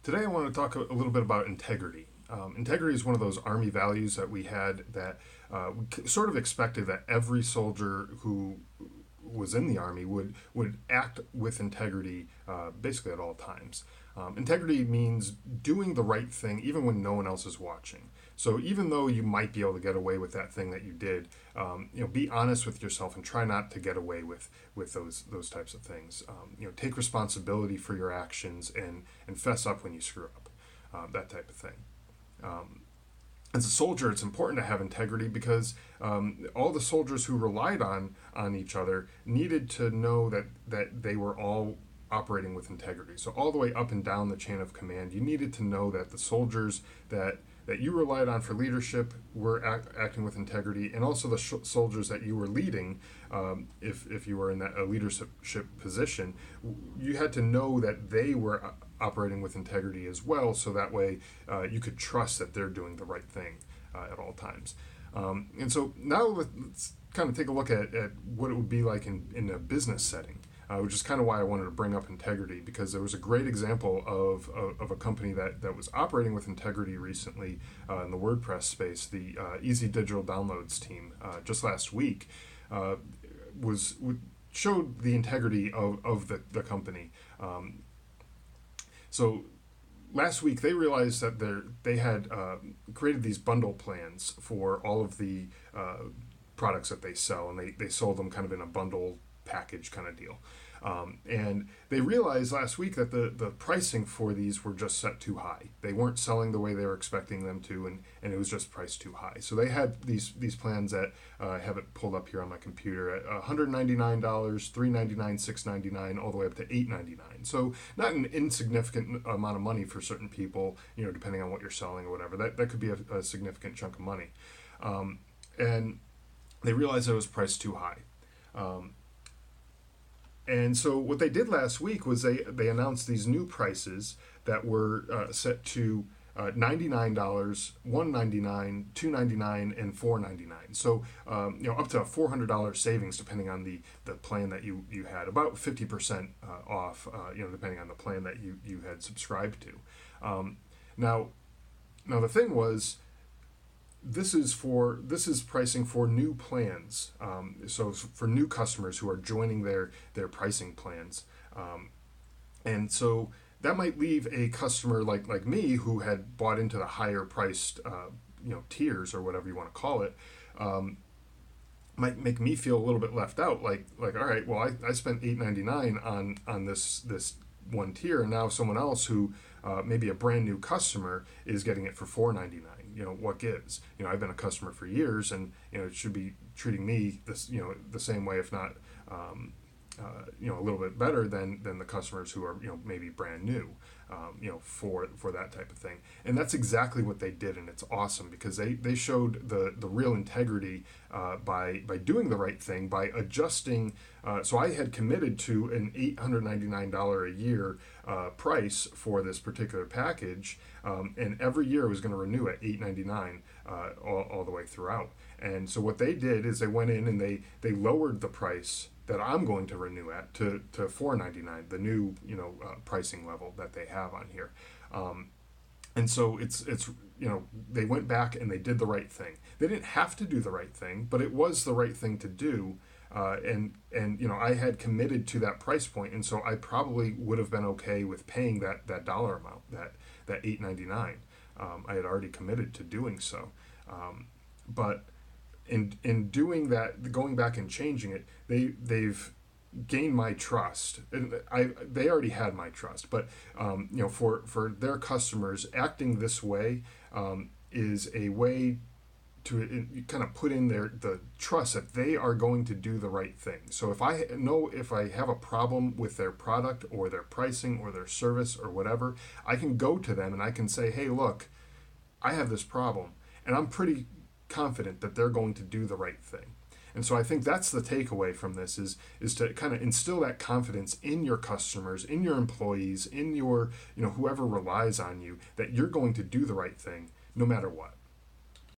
Today, I want to talk a little bit about integrity. Integrity is one of those Army values that we had that we sort of expected that every soldier who was in the Army would act with integrity basically at all times. Integrity means doing the right thing even when no one else is watching. So even though you might be able to get away with that thing that you did, be honest with yourself and try not to get away with those types of things. Take responsibility for your actions and fess up when you screw up, that type of thing. As a soldier, it's important to have integrity because all the soldiers who relied on each other needed to know that they were all operating with integrity. So all the way up and down the chain of command, you needed to know that the soldiers that you relied on for leadership were acting with integrity, and also the soldiers that you were leading, if you were in a leadership position, you had to know that they were operating with integrity as well, so that way you could trust that they're doing the right thing at all times. And so now let's kind of take a look at what it would be like in a business setting. Which is kind of why I wanted to bring up integrity, because there was a great example of a company that was operating with integrity recently in the WordPress space. The Easy Digital Downloads team just last week showed the integrity of the company. So last week they realized that they had created these bundle plans for all of the products that they sell, and they sold them kind of in a bundle package kind of deal. And they realized last week that the pricing for these were just set too high. They weren't selling the way they were expecting them to, and it was just priced too high. So they had these plans that I have it pulled up here on my computer at $199, $399, $699, all the way up to $899. So not an insignificant amount of money for certain people, depending on what you're selling or whatever. That could be a significant chunk of money. And they realized it was priced too high. And so what they did last week was they announced these new prices that were set to $99, $199, $299, and $499. So up to a $400 savings depending on the plan that you had, about 50% off, depending on the plan that you had subscribed to. Now the thing was, this is pricing for new plans. So for new customers who are joining their pricing plans, and so that might leave a customer like me who had bought into the higher priced tiers or whatever you want to call it. Might make me feel a little bit left out. Like all right, well I spent $8.99 on this one tier, and now someone else who maybe a brand new customer is getting it for $4.99. What gives? I've been a customer for years, and it should be treating me the same way, if not a little bit better than the customers who are maybe brand new, for that type of thing. And that's exactly what they did, and it's awesome because they showed the real integrity by doing the right thing, by adjusting. So I had committed to an $899 a year price for this particular package, and every year I was going to renew at $899 all the way throughout. And so what they did is they went in and they lowered the price that I'm going to renew at to $4.99, the new pricing level that they have on here. And so it's they went back and they did the right thing. They didn't have to do the right thing, but it was the right thing to do. And I had committed to that price point, and so I probably would have been okay with paying that dollar amount, that $8.99. I had already committed to doing so, but in doing that, going back and changing it, they've gained my trust. And they already had my trust, but for their customers, acting this way is a way to kind of put in the trust that they are going to do the right thing. So if I have a problem with their product or their pricing or their service or whatever, I can go to them and I can say, hey, look, I have this problem, and I'm pretty confident that they're going to do the right thing. And so I think that's the takeaway from this is to kind of instill that confidence in your customers, in your employees, in your whoever relies on you, that you're going to do the right thing no matter what.